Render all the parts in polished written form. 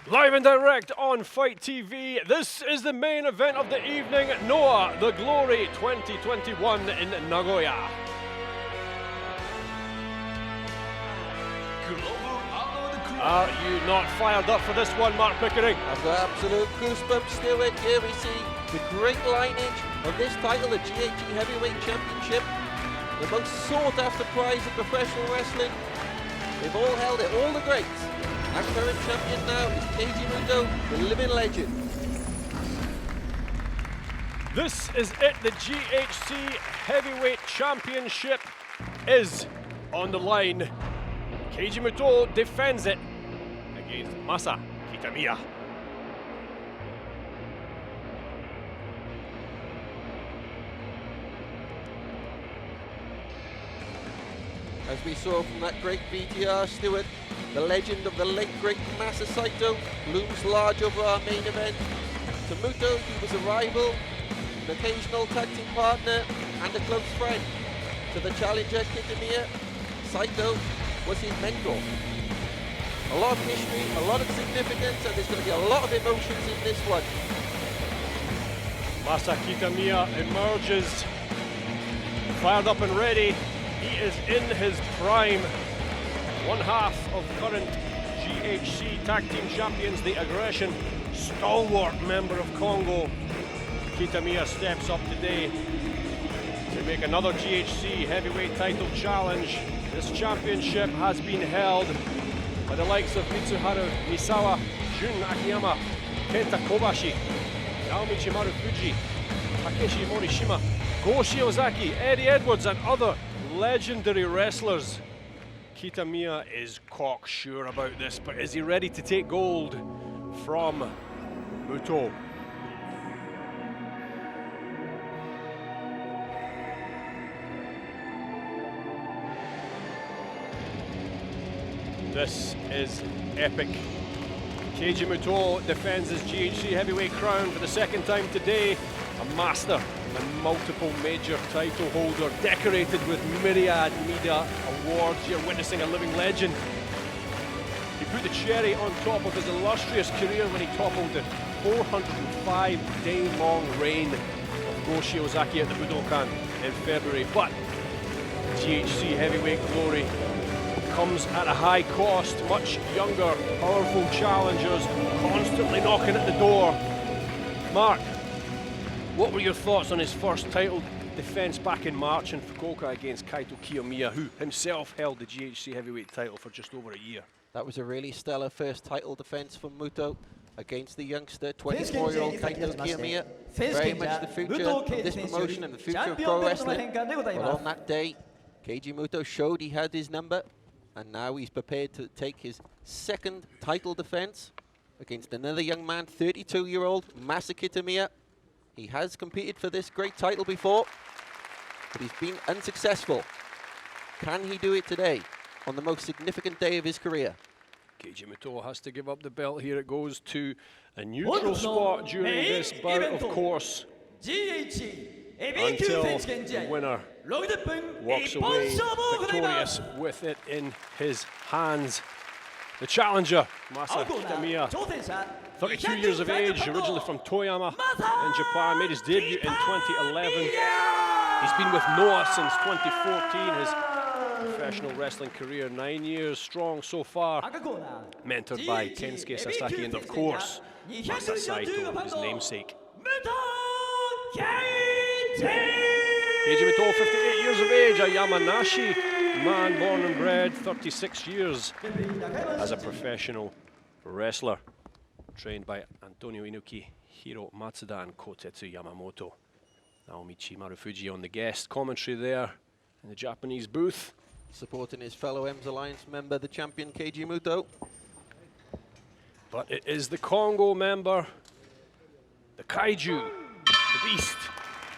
Live and direct on Fight TV, this is the main event of the evening, Noah, the Glory 2021 in Nagoya. Are you not fired up for this one, Mark Pickering? I've got absolute goosebumps still in. Here we see the great lineage of this title, the GHC Heavyweight Championship, the most sought after prize in professional wrestling. They've all held it, all the greats. Our current champion now is Keiji Muto, the living legend. This is it, the GHC Heavyweight Championship is on the line. Keiji Muto defends it against Masa Kitamiya. As we saw from that great VTR, Stuart, the legend of the late great Masa Saito looms large over our main event. To Muto, he was a rival, an occasional tag team partner, and a close friend. To the challenger, Kitamiya, Saito was his mentor. A lot of history, a lot of significance, and there's going to be a lot of emotions in this one. Masa Kitamiya emerges, fired up and ready. He is in his prime. One half of current GHC Tag Team Champions, the Aggression, stalwart member of Congo. Kitamiya steps up today to make another GHC heavyweight title challenge. This championship has been held by the likes of Mitsuharu Misawa, Jun Akiyama, Kenta Kobashi, Naomichi Marufuji, Takeshi Morishima, Go Shiozaki, Eddie Edwards, and other legendary wrestlers. Kitamiya is cocksure about this, but is he ready to take gold from Muto? This is epic. Keiji Muto defends his GHC heavyweight crown for the second time today. A master and multiple major title holder, decorated with myriad media awards. You're witnessing a living legend. He put the cherry on top of his illustrious career when he toppled the 405-day-long reign of Go Shiozaki at the Budokan in February. But GHC heavyweight glory comes at a high cost. Much younger, powerful challengers constantly knocking at the door. Mark, what were your thoughts on his first title defense back in March in Fukuoka against Kaito Kiyomiya, who himself held the GHC heavyweight title for just over a year? That was a really stellar first title defense from Muto against the youngster, 24-year-old Kaito Kiyomiya. Very much the future of this promotion and the future of pro wrestling. But on that day, Keiji Muto showed he had his number, and now he's prepared to take his second title defense against another young man, 32-year-old Masa Kitamiya. He has competed for this great title before, but he's been unsuccessful. Can he do it today, on the most significant day of his career? Keiji Muto has to give up the belt here. It goes to a neutral spot during this bout, of course, until the winner walks away victorious with it in his hands. The challenger, Masa Kitamiya, 32 years of age, originally from Toyama in Japan, made his debut in 2011. He's been with Noah since 2014, his professional wrestling career 9 years strong so far, mentored by Kensuke Sasaki and of course, Masa Saito, his namesake. Keiji Muto, 58 years of age, a Yamanashi man, born and bred, 36 years as a professional wrestler, trained by Antonio Inoki, Hiro Matsuda, and Kotetsu Yamamoto. Naomichi Marufuji on the guest commentary there in the Japanese booth. Supporting his fellow EMS Alliance member, the champion Keiji Muto. But it is the Congo member, the Kaiju, the Beast,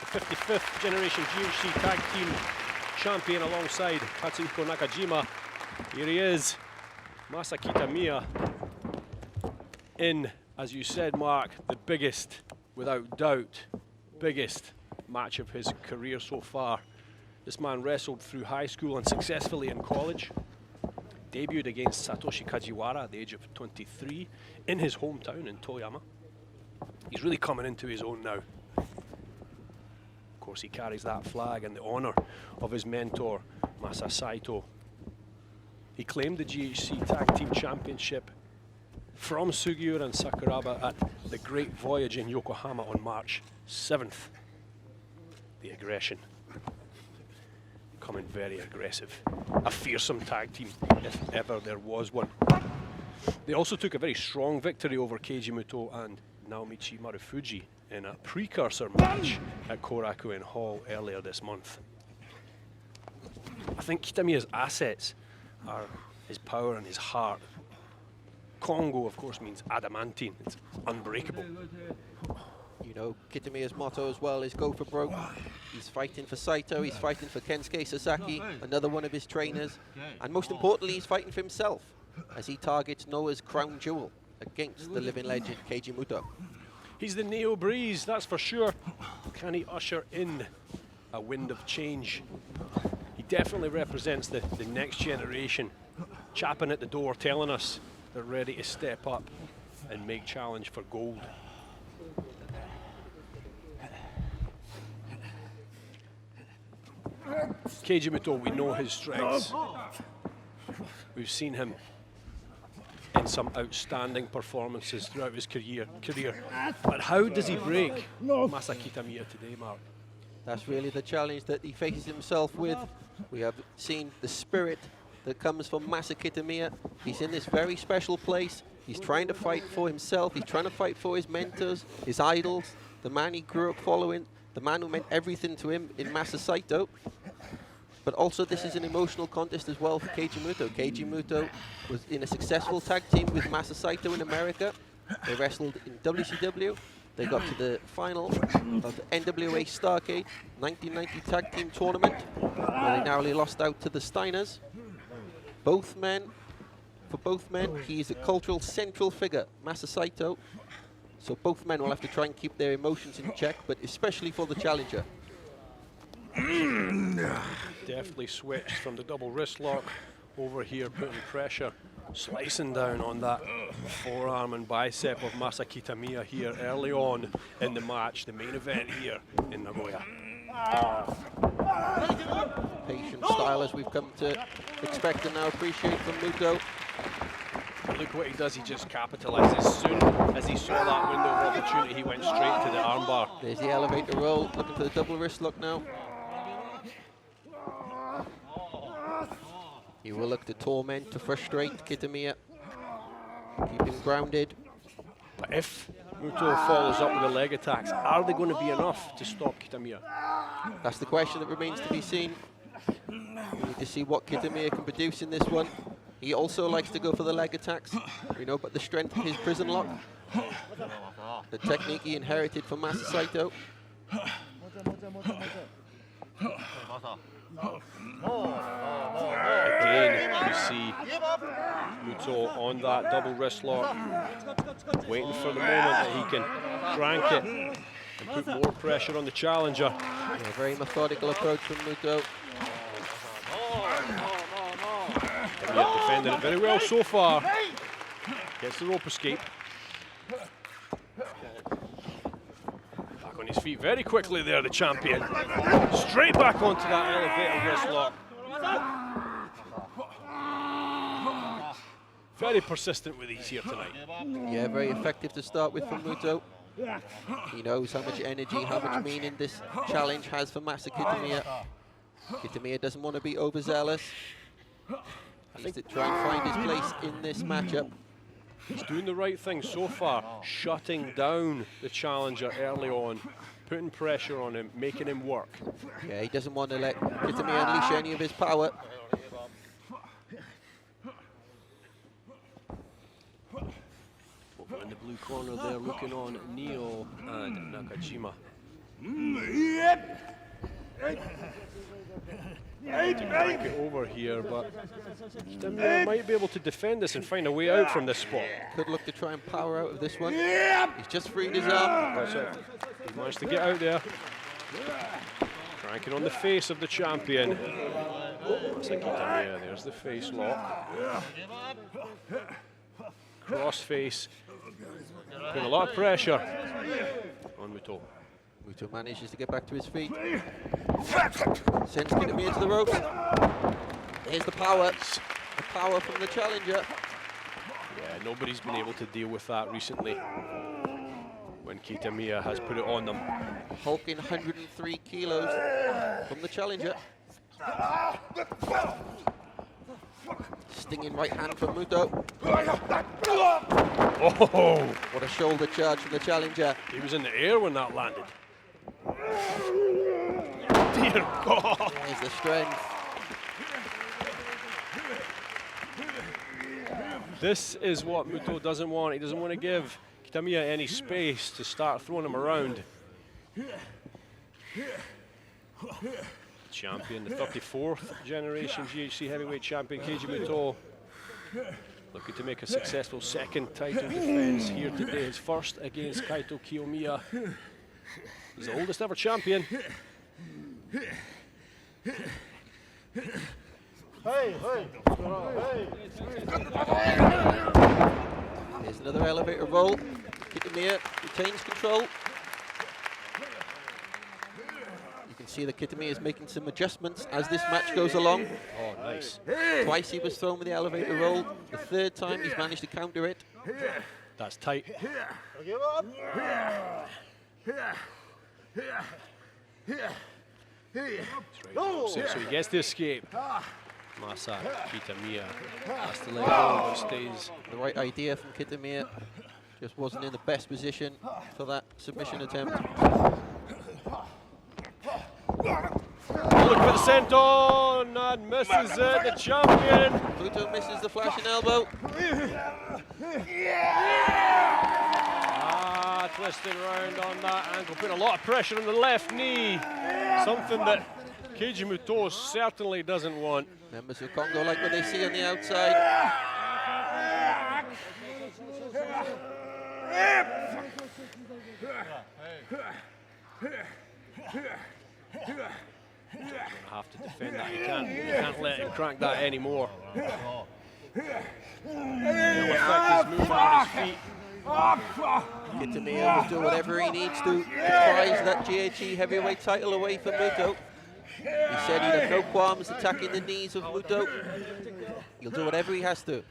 the 55th generation GHC Tag Team champion alongside Katsuhiko Nakajima. Here he is, Masa Kitamiya, in, as you said, Mark, the biggest, without doubt, biggest match of his career so far. This man wrestled through high school and successfully in college. debuted against Satoshi Kajiwara at the age of 23 in his hometown in Toyama. He's really coming into his own now. Of course, he carries that flag in the honor of his mentor, Masa Saito. He claimed the GHC Tag Team Championship from Sugiura and Sakuraba at the Great Voyage in Yokohama on March 7th. The aggression. Coming very aggressive. A fearsome tag team, if ever there was one. They also took a very strong victory over Keiji Muto and Naomichi Marufuji in a precursor match at Korakuen Hall earlier this month. I think Kitamiya's assets are his power and his heart. Kongo, of course, means adamantine. It's unbreakable. You know, Kitamiya's motto as well is go for broke. He's fighting for Saito, he's fighting for Kensuke Sasaki, another one of his trainers. And most importantly, he's fighting for himself as he targets Noah's crown jewel against the living legend Keiji Muto. He's the Neo Breeze, that's for sure. Can he usher in a wind of change? He definitely represents the next generation, chapping at the door, telling us they're ready to step up and make challenge for gold. Keiji Muto, we know his strengths. We've seen him in some outstanding performances throughout his career. But how does he break Masa Kitamiya today, Mark? That's really the challenge that he faces himself with. We have seen the spirit that comes from Masa Kitamiya. He's in this very special place. He's trying to fight for himself. He's trying to fight for his mentors, his idols, the man he grew up following, the man who meant everything to him in Masa Saito. But also this is an emotional contest as well for Keiji Muto. Keiji Muto was in a successful tag team with Masa Saito in America. They wrestled in WCW. They got to the final of the NWA Starrcade 1990 Tag Team Tournament, where they narrowly lost out to the Steiners. For both men, he is a cultural central figure, Masa Saito. So both men will have to try and keep their emotions in check, but especially for the challenger. Deftly switched from the double wrist lock over here, putting pressure, slicing down on that forearm and bicep of Masa Kitamiya here early on in the match, the main event here in Nagoya. Patient style as we've come to expect and now appreciate from Muto. Look what he does, he just capitalizes. As soon as he saw that window of opportunity, he went straight to the armbar. There's the elevator roll, looking for the double wrist lock now. He will look to torment, to frustrate Kitamiya, keep him grounded. But if Muto follows up with the leg attacks, are they going to be enough to stop Kitamiya? That's the question that remains to be seen. We need to see what Kitamiya can produce in this one. He also likes to go for the leg attacks, we know, but the strength of his prison lock, the technique he inherited from Masa Saito. Again, you see Muto on that double wrist lock, waiting for the moment that he can crank it and put more pressure on the challenger. Yeah, very methodical approach from Muto. And yet defended it very well so far. Gets the rope escape. Back on his feet very quickly there, the champion. Straight back onto that elevator wrist lock. Very persistent with these here tonight. Yeah, very effective to start with from Muto. He knows how much energy, how much meaning this challenge has for Masa Kitamiya. Kitamiya doesn't want to be overzealous. He needs to try and find his place in this matchup. He's doing the right thing so far, shutting down the challenger early on, putting pressure on him, making him work. Yeah, he doesn't want to let Kitamiya unleash any of his power. Over in the blue corner there, looking on Neo and Nakajima. To crank it over here, but Kitamiya might be able to defend this and find a way out from this spot. Could look to try and power out of this one. He's just freed his arm. That's it. He managed to get out there. Cranking on the face of the champion. Masa Kitamiya, there's the face lock. Cross face. Putting a lot of pressure on Muto. Muto manages to get back to his feet. Sends Kitamiya to the ropes. Here's the power. The power from the challenger. Yeah, nobody's been able to deal with that recently when Kitamiya has put it on them. Hulking 103 kilos from the challenger. Stinging right hand from Muto. Oh! What a shoulder charge from the challenger. He was in the air when that landed. Dear God! There's the strength. This is what Muto doesn't want. He doesn't want to give Kitamiya any space to start throwing him around. Champion, the 34th generation GHC heavyweight champion, Keiji Muto, looking to make a successful second title defense here today. His first against Kaito Kiyomiya. He's the oldest ever champion. Here's another elevator roll. Kitamiya retains control. You can see that Kitamiya is making some adjustments as this match goes along. Oh, nice. Twice he was thrown with the elevator roll. The third time he's managed to counter it. That's tight. So he gets the escape. Masa Kitamiya has to let go, but stays. The right idea from Kitamiya. Just wasn't in the best position for that submission attempt. Look for the senton and misses it. The champion. Muto misses the flashing elbow. Twisting around on that ankle, putting a lot of pressure on the left knee. Something that Keiji Muto certainly doesn't want. Members of Congo like what they see on the outside. Have to defend that. You can't let him crank that anymore. He'll affect his movement on his feet. Kitamiya will do whatever he needs to prize that GHC heavyweight title away from Muto. He said he'd have no qualms attacking the knees of Muto. He'll do whatever he has to.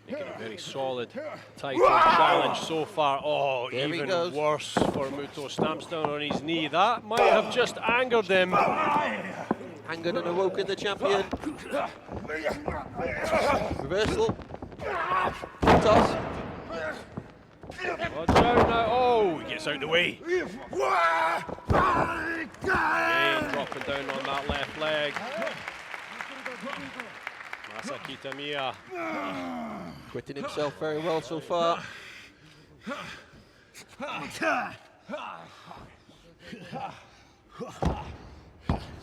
Making a very solid title challenge so far. Oh, there even worse for Muto. Stamps down on his knee. That might have just angered him. Angered and awoken the champion. Reversal. Toss. Watch out now. Oh, he gets out the way. Again, dropping down on that left leg. Masa Kitamiya. Quitting himself very well so far.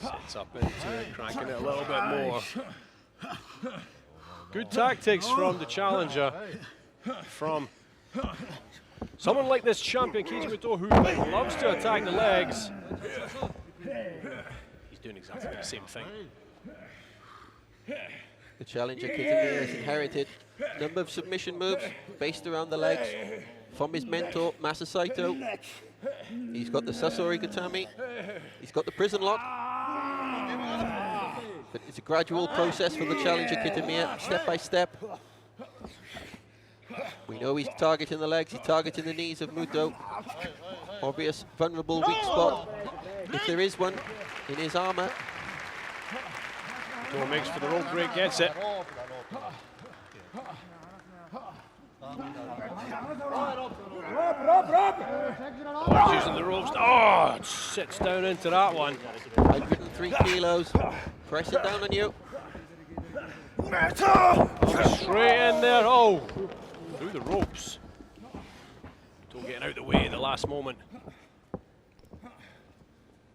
Sets up into it, cranking it a little bit more. Good tactics from the challenger. From someone like this champion, Keiji Muto, who loves to attack the legs. He's doing exactly the same thing. The challenger Kitamiya has inherited a number of submission moves based around the legs from his mentor, Masa Saito. He's got the Sasori Gatami. He's got the prison lock. But it's a gradual process for the challenger Kitamiya, step by step. We know he's targeting the legs, he's targeting the knees of Muto. Obvious vulnerable weak spot, if there is one, in his armor. Muto makes for the rope break, gets it. Oh, he's using the ropes. Oh, it sits down into that one. 103 kilos, pressing down on you. Straight in there. Oh, through the ropes. Muto getting out the way at the last moment.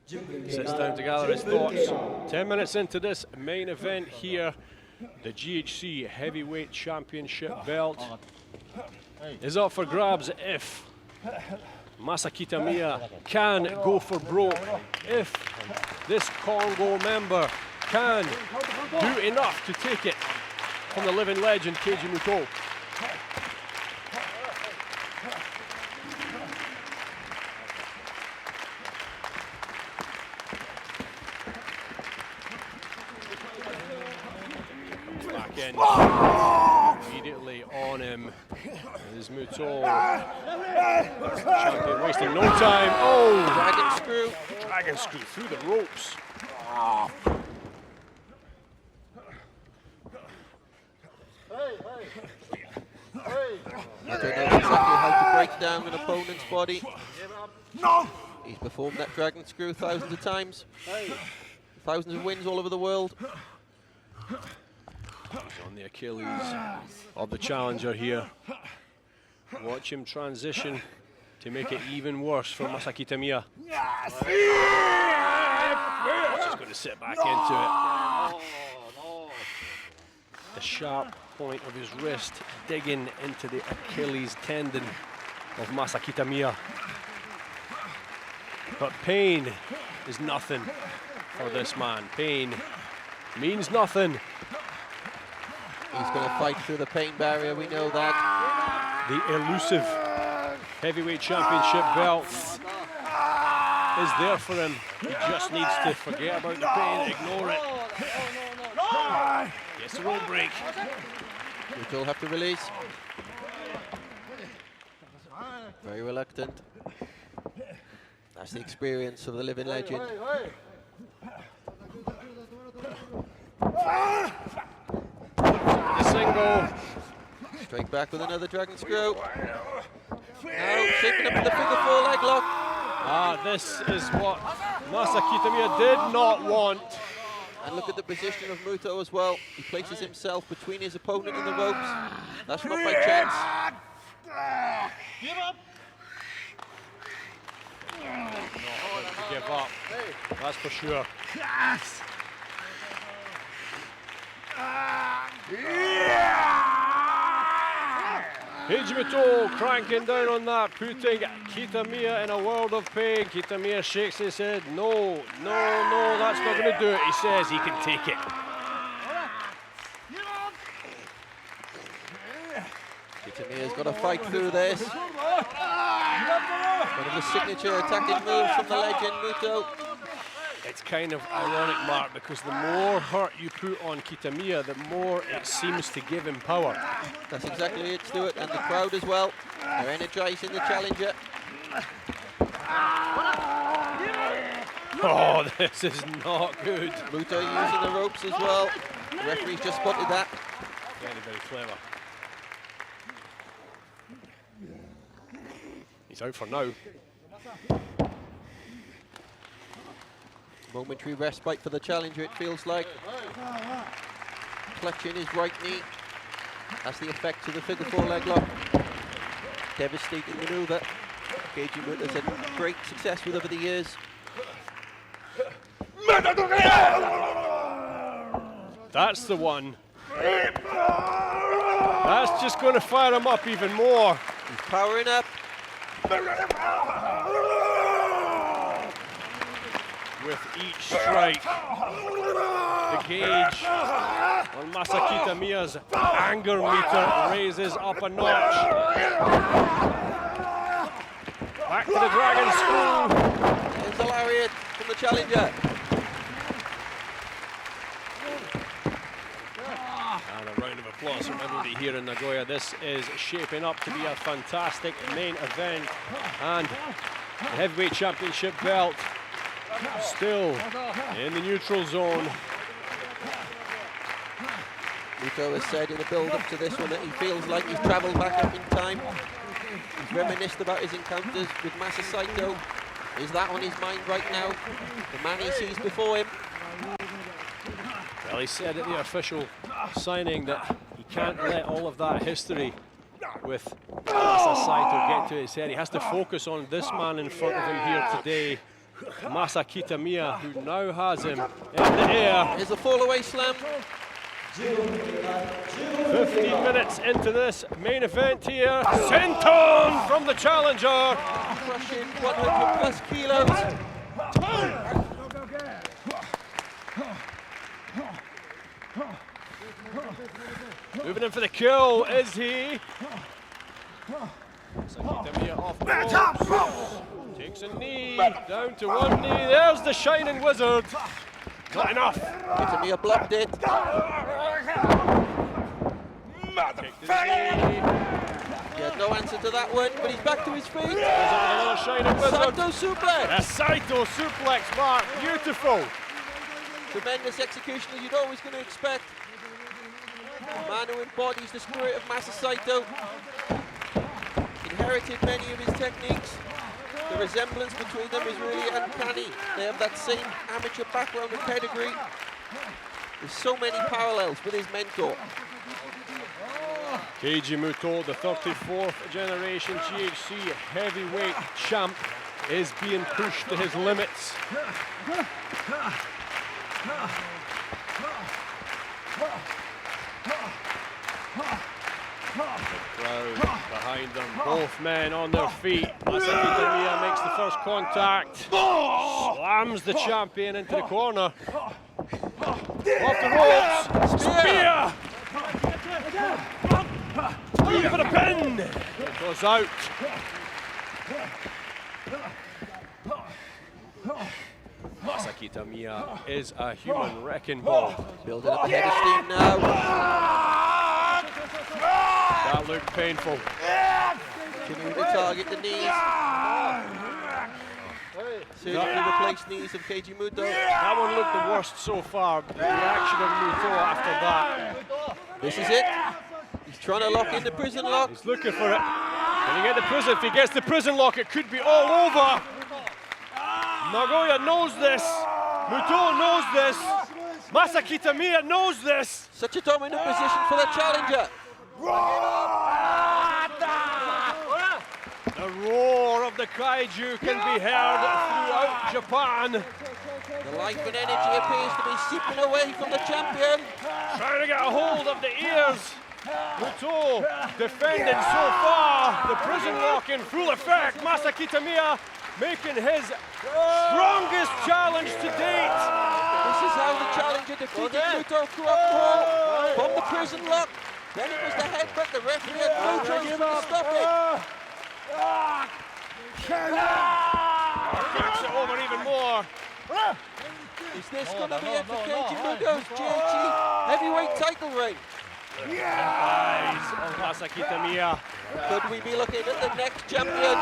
Sits down to gather his thoughts. 10 minutes into this main event here, the GHC Heavyweight Championship belt is up for grabs if Masa Kitamiya can go for broke. If this Congo member can do enough to take it from the living legend Keiji Muto. Back in immediately on him is Muto. Champion wasting no time. Oh, dragon screw through the ropes. I don't know exactly how to break down an opponent's body. He's performed that dragon screw thousands of times. Thousands of wins all over the world. He's on the Achilles of the challenger here. Watch him transition to make it even worse for Masa Kitamiya. Just going to sit back into it. The sharp point of his wrist digging into the Achilles tendon of Masa Kitamiya. But pain is nothing for this man. Pain means nothing. He's going to fight through the pain barrier, we know that. The elusive heavyweight championship belt is there for him. He just needs to forget about the pain, ignore it. Gets the rope break. Muto will have to release. Very reluctant. That's the experience of the living legend. The single. Straight back with another dragon screw. Now shaping up with the figure four leg lock. Ah, this is what Masa Kitamiya did not want. And look at the position of Muto as well. He places himself between his opponent and the ropes. That's not by chance. Give up. Not going to give up. That's for sure. Yes. Keiji Muto cranking down on that, putting Kitamiya in a world of pain. Kitamiya shakes his head. No, that's not going to do it. He says he can take it. Kitamiya's got to fight through this. One of the signature attacking moves from the legend, Muto. It's kind of ironic, Mark, because the more hurt you put on Kitamiya, the more it seems to give him power. That's exactly it, Stuart, and the crowd as well. They're energising the challenger. Oh, this is not good. Muto using the ropes as well. The referee's just spotted that. Very, very clever. He's out for now. Momentary respite for the challenger, it feels like. Clutching his right knee. That's the effect of the figure four leg lock. Devastating maneuver. Keiji Muto's had great success with over the years. That's the one. That's just going to fire him up even more. He's powering up. With each strike, the gauge on Masa Kitamiya's anger meter raises up a notch. Back to the dragon screw. There's the lariat from the challenger. And a round of applause from everybody here in Nagoya. This is shaping up to be a fantastic main event, and the heavyweight championship belt still in the neutral zone. Muto has said in the build-up to this one that he feels like he's travelled back up in time. He's reminisced about his encounters with Masa Saito. Is that on his mind right now? The man he sees before him. Well, he said at the official signing that he can't let all of that history with Masa Saito get to his head. He has to focus on this man in front of him here today, Masa Kitamiya, who now has him in the air. Here's a fall-away slam. 15 minutes into this main event here. Senton from the challenger. crushing 100 plus kilos. Moving in for the kill, is he? Kitamiya off the ropes. Takes a knee, down to one knee. There's the Shining Wizard. Not enough. Kitamiya blocked it. Kick to the knee. He had no answer to that one, but he's back to his feet. There's another Shining Wizard. Saito suplex. A Saito suplex, Mark. Beautiful. Tremendous execution as you'd always going to expect. A man who embodies the spirit of Masa Saito. Inherited many of his techniques. The resemblance between them is really uncanny. They have that same amateur background and pedigree. There's so many parallels with his mentor. Keiji Muto, the 34th generation GHC heavyweight champ, is being pushed to his limits. The crowd behind them, both men on their feet. Masa Kitamiya makes the first contact, slams the champion into the corner. Off the ropes, spear! Looking for the pin! It goes out. Masa Kitamiya is a human wrecking ball. Building up a head of steam now. That looked painful. Continuing to target the knees. Surgically replaced knees of Keiji Muto. That one looked the worst so far. The reaction of Muto after that. This is it. He's trying to lock in the prison lock. He's looking for it. Can he get the prison? If he gets the prison lock, it could be all over. Nagoya knows this. Muto knows this. Masa Kitamiya knows this. Such a dominant position for the challenger. The roar of the kaiju can be heard throughout Japan. The life and energy appears to be seeping away from the champion. Trying to get a hold of the ears. Muto defending so far. The prison lock in full effect. Masa Kitamiya making his strongest challenge to date. This is how the challenger defeated Muto through a brawl from the prison lock. Then it was the headbutt. The referee had no choice but to stop it. Cracks it over even more. Is this going to be it for Keiji Muto's GHC heavyweight title reign? Eyes of Masa Kitamiya. Could we be looking at the next champion?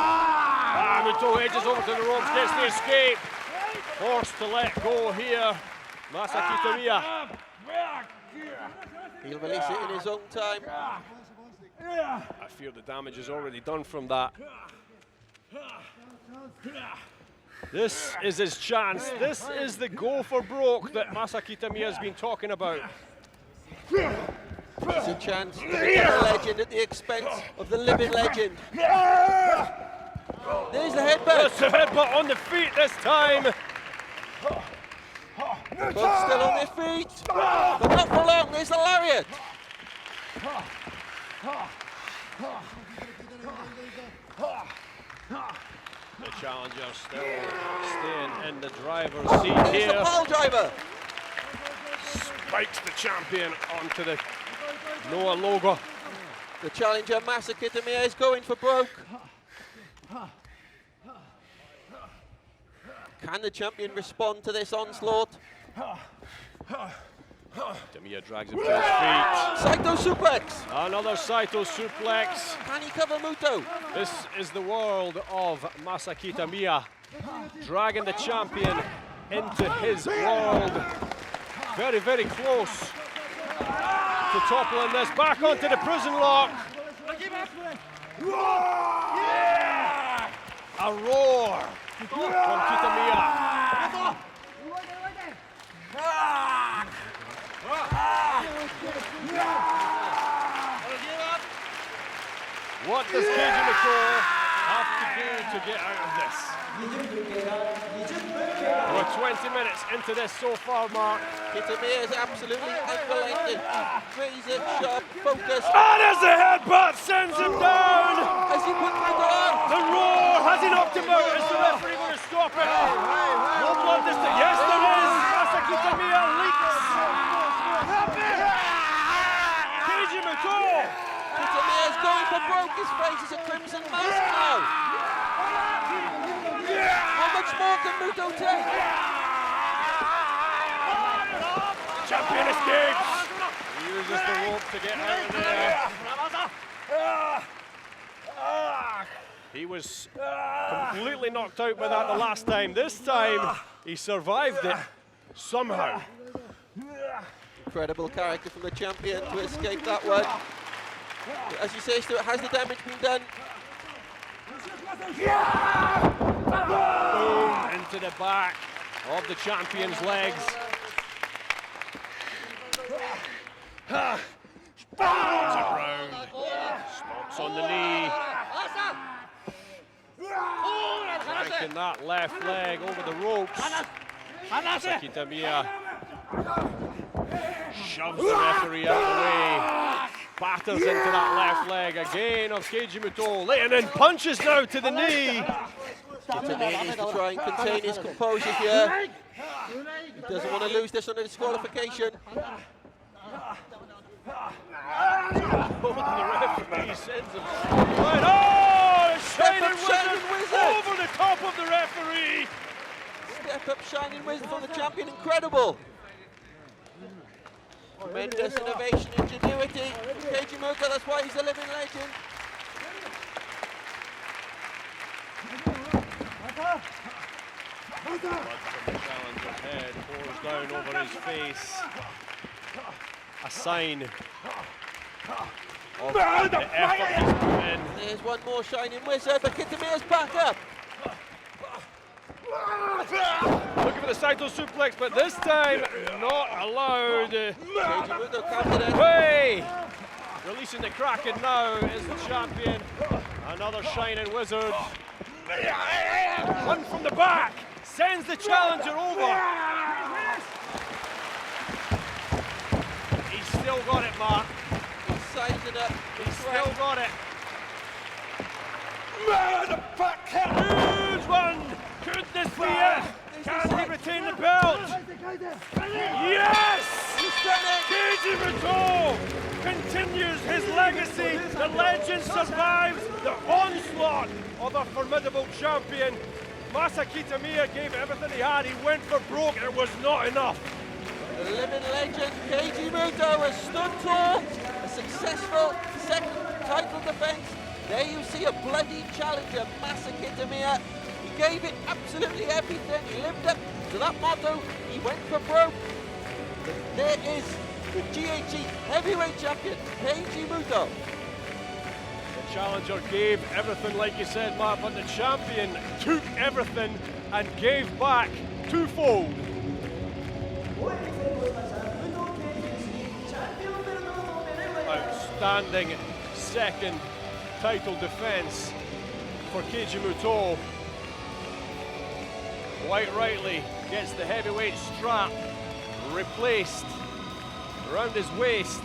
Muto edges over to the ropes, gets the escape. Forced to let go here. Masa Kitamiya. He'll release it in his own time. I fear the damage is already done from that. This is his chance. This is the go for broke that Masa Kitamiya has been talking about. It's a chance to become a legend at the expense of the living legend. There's the headbutt. There's the headbutt on the feet this time. Both still on their feet, but not for long. There's the lariat. The challenger still staying in the driver's seat There's here. the pile driver. Spikes the champion onto the Noah logo. The challenger, Masa Kitamiya, is going for broke. Can the champion respond to this onslaught? Kitamiya drags him to his feet. Saito suplex. Another Saito suplex. Can he cover Muto? This is the world of Masa Kitamiya, dragging the champion into his world. Very, very close to toppling this. Back onto the prison lock. A roar from Kitamiya. What does Keiji Muto have to do to get out of this? We're 20 minutes into this so far, Mark. Kitamiya is absolutely unrelenting. Razor sharp focus. And as the headbutt sends him down! As he puts Muto out. The roar! Has he knocked him out? Is the referee going to stop it? No blood this time. Yes, there is! Masa Kitamiya leaks! Keiji Muto! Kitamiya's going for broke. His face is a crimson mask now. How much more can Muto take? Champion escapes! He uses the rope to get out of there. He was completely knocked out by that the last time. This time, he survived it somehow. Incredible character from the champion to escape that one. As you say, Stuart, has the damage been done? Boom, into the back of the champion's legs. Turns around, stomps on the knee. Cranking that left leg over the ropes. Kitamiya shoves the referee out of the way. Batters into that left leg again of Keiji Muto. Laying in punches now to the knee. Kitamiya needs to try and contain his composure here. He doesn't want to lose this on a disqualification. Over the referee sends him. Oh, Shining Wizard over the top of the referee. Step up Shining Wizard from the champion, incredible. Tremendous innovation, ingenuity. Keiji Muto, that's why he's a living legend. Blood from the challenger's head pours down over his face. A sign of the effort he's put in. There's one more Shining Wizard, but Kitamiya's back up. Looking for the Saito suplex, but this time not allowed. Keiji Muto countered it. Way! Releasing the Kraken now is the champion. Another Shining Wizard. One from the back sends the challenger over. He's still got it, Mark. He's sizing up. He's still got it. Huge one! Could this be it? Can he retain the belt? Yes! Keiji Muto continues his legacy. The legend survives the onslaught of a formidable champion. Masa Kitamiya gave everything he had. He went for broke. It was not enough. The living legend, Keiji Muto, has stood tall. A successful second title defense. There you see a bloody challenger, Masa Kitamiya. He gave it absolutely everything. He lived up to that motto. He went for broke. But there is the GHC heavyweight champion, Keiji Muto. The challenger gave everything, like you said, Matt, but the champion took everything and gave back twofold. Outstanding second title defense for Keiji Muto. Quite rightly gets the heavyweight strap replaced around his waist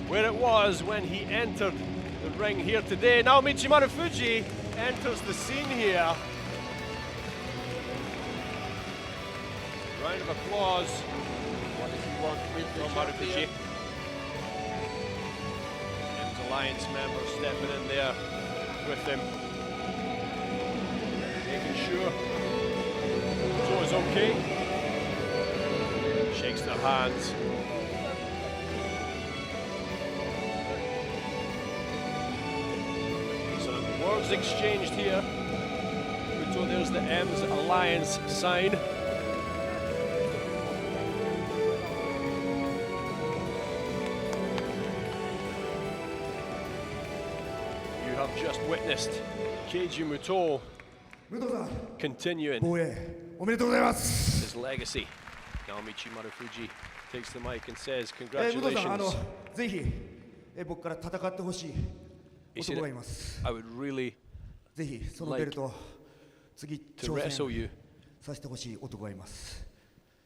where it was when he entered the ring here today. Now Marufuji enters the scene here. Round of applause. What does he want with the Marufuji. Alliance members stepping in there with him, making sure Muto is okay. Shakes their hands. So words exchanged here. Muto, there's the M's Alliance sign. Just witnessed Keiji Muto continuing his legacy. Naomichi Marufuji takes the mic and says, congratulations. He said, I would really like to wrestle you.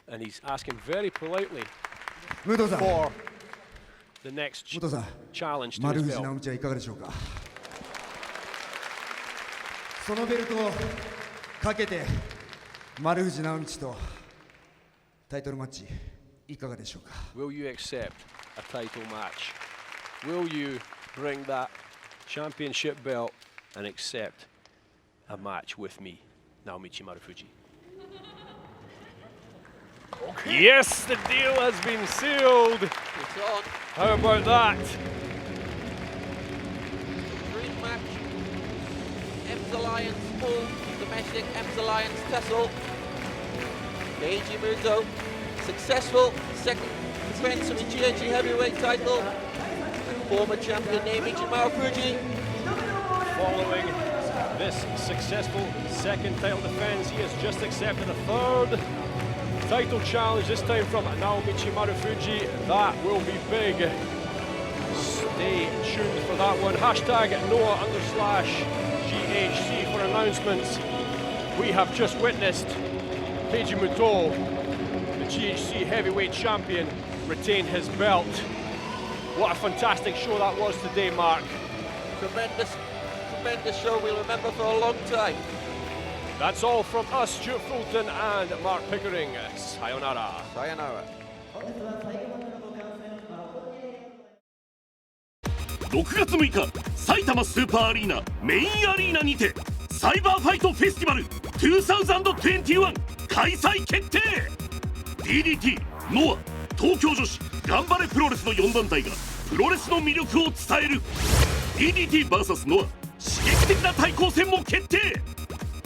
And he's asking very politely for the next challenge to his belt. そのベルトをかけて丸藤直道とタイトルマッチいかがでしょうか。 Will you accept a title match? Will you bring that championship belt and accept a match with me, Naomichi Marufuji? Okay. Yes, the deal has been sealed. It's on. How about that? Dream match. M's Alliance full domestic M's Alliance tussle. Keiji Muto, successful second defense of the GHC heavyweight title. And former champion Naomichi Marufuji. Following this successful second title defense, he has just accepted a third title challenge, this time from Naomichi Marufuji. That will be big. Stay tuned for that one. Hashtag Noah_GHC for announcements. We have just witnessed Keiji Muto, the GHC heavyweight champion, retain his belt. What a fantastic show that was today, Mark. Tremendous show we'll remember for a long time. That's all from us, Stuart Fulton and Mark Pickering. Sayonara. Sayonara. 6月6日埼玉スーパーアリーナメインアリーナにてサイバーファイトフェスティバル2021開催決定。 DDT、ノア、東京女子頑張れプロレスの4団体がプロレスの魅力を伝える DDTVS ノア刺激的な対抗戦も決定。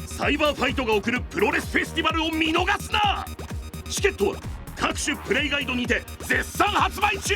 サイバーファイトが送るプロレスフェスティバルを見逃すな。チケットは各種プレイガイドにて絶賛発売中。